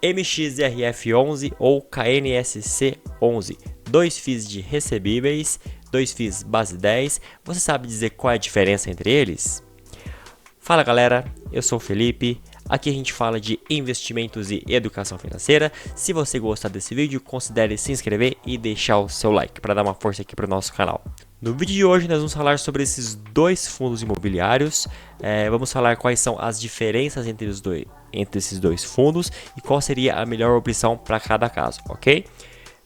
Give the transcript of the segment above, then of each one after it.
MXRF11 ou KNSC11, dois FIIs de recebíveis, dois FIIs base 10, você sabe dizer qual é a diferença entre eles? Fala galera, eu sou o Felipe, aqui a gente fala de investimentos e educação financeira. Se você gostar desse vídeo, considere se inscrever e deixar o seu like para dar uma força aqui para o nosso canal. No vídeo de hoje nós vamos falar sobre esses dois fundos imobiliários, vamos falar quais são as diferenças entre esses dois fundos e qual seria a melhor opção para cada caso, ok?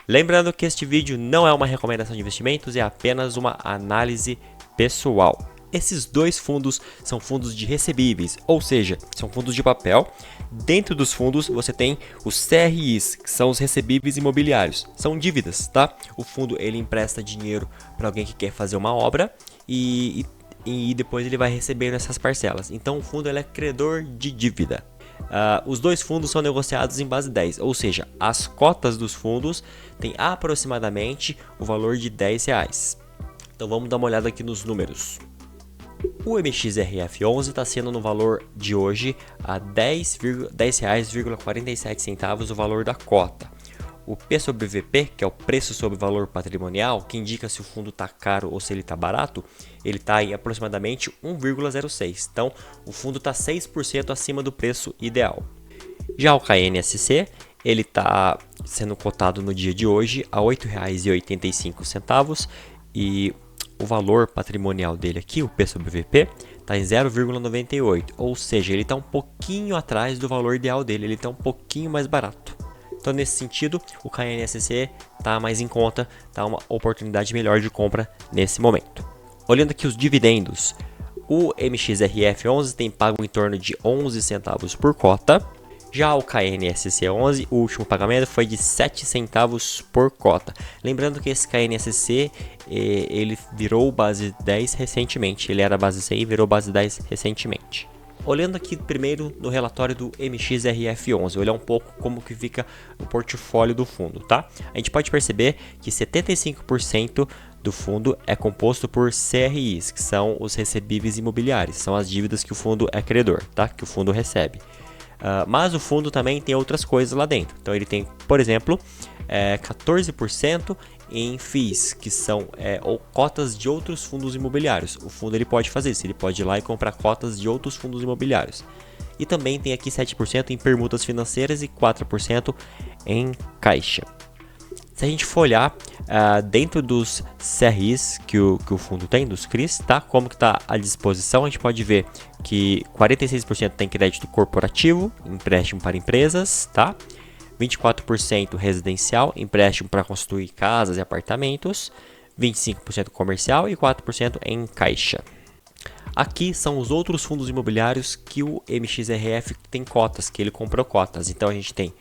Lembrando que este vídeo não é uma recomendação de investimentos, é apenas uma análise pessoal. Esses dois fundos são fundos de recebíveis, ou seja, são fundos de papel. Dentro dos fundos você tem os CRIs, que são os recebíveis imobiliários, são dívidas, tá? O fundo ele empresta dinheiro para alguém que quer fazer uma obra e depois ele vai recebendo essas parcelas. Então o fundo ele é credor de dívida. Os dois fundos são negociados em base 10, ou seja, as cotas dos fundos têm aproximadamente o valor de R$10. Então vamos dar uma olhada aqui nos números. O MXRF11 está sendo no valor de hoje a R$10,47 o valor da cota. O P sobre VP, que é o preço sobre valor patrimonial, que indica se o fundo está caro ou se ele está barato, ele está em aproximadamente 1,06. Então, o fundo está 6% acima do preço ideal. Já o KNSC, ele está sendo cotado no dia de hoje a R$ 8,85 e o valor patrimonial dele aqui, o P sobre VP, está em 0,98, ou seja, ele está um pouquinho atrás do valor ideal dele, ele está um pouquinho mais barato. Então, nesse sentido, o KNSC está mais em conta, está uma oportunidade melhor de compra nesse momento. Olhando aqui os dividendos, o MXRF11 tem pago em torno de 11 centavos por cota. Já o KNSC11, o último pagamento foi de 7 centavos por cota. Lembrando que esse KNSC, ele virou base 10 recentemente. Ele era base 100 e virou base 10 recentemente. Olhando aqui primeiro no relatório do MXRF11, olhar um pouco como que fica o portfólio do fundo, tá? A gente pode perceber que 75% do fundo é composto por CRIs, que são os recebíveis imobiliários, são as dívidas que o fundo é credor, tá? Que o fundo recebe. Mas o fundo também tem outras coisas lá dentro. Então ele tem, por exemplo, 14% em FIIs, que são ou cotas de outros fundos imobiliários. O fundo ele pode fazer isso, ele pode ir lá e comprar cotas de outros fundos imobiliários. E também tem aqui 7% em permutas financeiras e 4% em caixa. Se a gente for olhar dentro dos CRIs que o fundo tem, dos CRIs, tá? Como que está à disposição, a gente pode ver que 46% tem crédito corporativo, empréstimo para empresas, tá? 24% residencial, empréstimo para construir casas e apartamentos, 25% comercial e 4% em caixa. Aqui são os outros fundos imobiliários que o MXRF tem cotas, que ele comprou cotas. Então a gente tem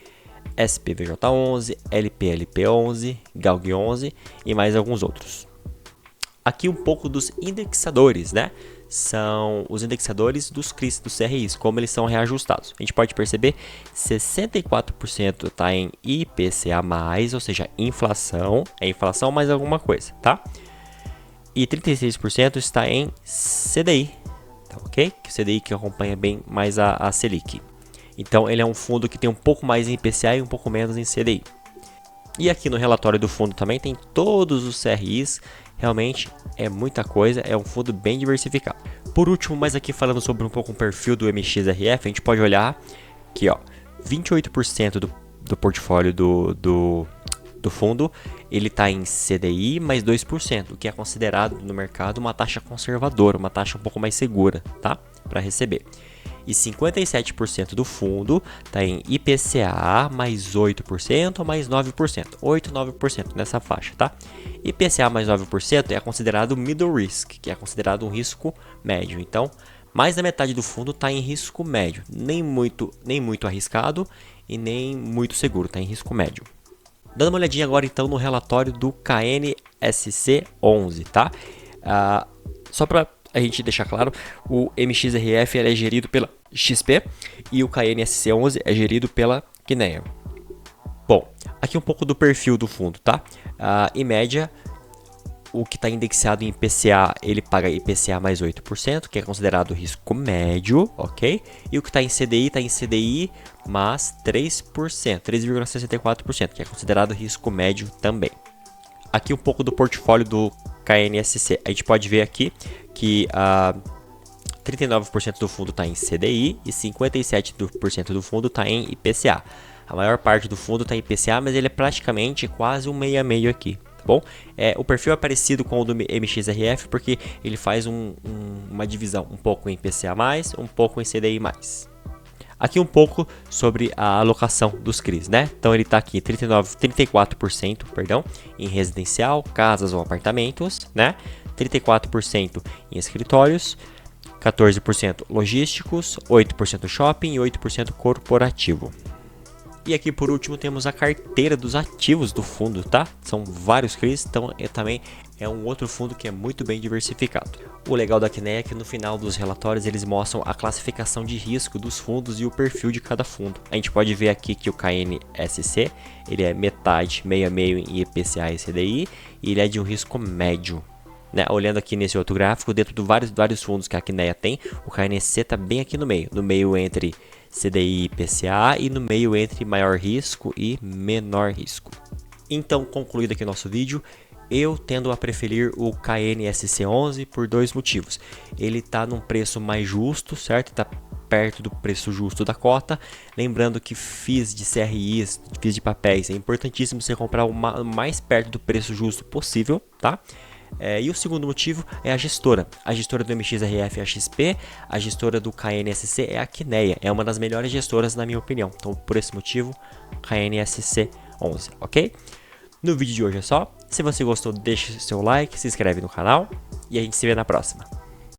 SPVJ11, LPLP11, GALG11 e mais alguns outros. Aqui um pouco dos indexadores, né? São os indexadores dos CRIs, dos CRIs, como eles são reajustados. A gente pode perceber 64% está em IPCA+, ou seja, inflação, é inflação mais alguma coisa, tá? E 36% está em CDI, tá ok? O CDI que acompanha bem mais a Selic. Então ele é um fundo que tem um pouco mais em IPCA e um pouco menos em CDI. E aqui no relatório do fundo também tem todos os CRIs, realmente é muita coisa, é um fundo bem diversificado. Por último, mas aqui falando sobre um pouco o perfil do MXRF, a gente pode olhar aqui, ó, 28% do portfólio do fundo, ele está em CDI mais 2%, o que é considerado no mercado uma taxa conservadora, uma taxa um pouco mais segura, tá? Para receber. E 57% do fundo está em IPCA mais 8% ou mais 9%. 8, 9% nessa faixa, tá? IPCA mais 9% é considerado middle risk, que é considerado um risco médio. Então, mais da metade do fundo está em risco médio. Nem muito arriscado e nem muito seguro, está em risco médio. Dando uma olhadinha agora então no relatório do KNSC11, tá? Só para a gente deixar claro, o MXRF é gerido pela XP e o KNSC11 é gerido pela Kinea. Bom, aqui um pouco do perfil do fundo, tá? Em média, O que está indexado em IPCA, ele paga IPCA mais 8%, que é considerado risco médio, ok? E o que está em CDI, está em CDI mais 3%, 3,64%, que é considerado risco médio também. Aqui um pouco do portfólio do KNSC. A gente pode ver aqui que 39% do fundo está em CDI e 57% do fundo está em IPCA. A maior parte do fundo está em IPCA, mas ele é praticamente quase um meio a meio aqui. Tá bom? O perfil é parecido com o do MXRF porque ele faz uma divisão um pouco em IPCA+, um pouco em CDI+. Aqui um pouco sobre a alocação dos CRIs, né? Então ele está aqui 34%, perdão, em residencial, casas ou apartamentos, né? 34% em escritórios, 14% logísticos, 8% shopping e 8% corporativo. E aqui por último temos a carteira dos ativos do fundo, tá? São vários CRIs, então também é um outro fundo que é muito bem diversificado. O legal da Quineia é que no final dos relatórios eles mostram a classificação de risco dos fundos e o perfil de cada fundo. A gente pode ver aqui que o KNSC, ele é metade, meio a meio em IPCA e CDI, e ele é de um risco médio. Né? Olhando aqui nesse outro gráfico, dentro de vários fundos que a Quineia tem, o KNSC está bem aqui no meio entre CDI e IPCA e no meio entre maior risco e menor risco. Então, concluído aqui o nosso vídeo, eu tendo a preferir o KNSC11 por dois motivos. Ele está num preço mais justo, certo? Está perto do preço justo da cota. Lembrando que FIIs de CRIs, FIIs de papéis, é importantíssimo você comprar o mais perto do preço justo possível, tá? E o segundo motivo é a gestora. A gestora do MXRF é a XP, a gestora do KNSC é a Quineia. É uma das melhores gestoras na minha opinião. Então, por esse motivo, KNSC 11, ok? No vídeo de hoje é só. Se você gostou, deixe seu like, se inscreve no canal e a gente se vê na próxima.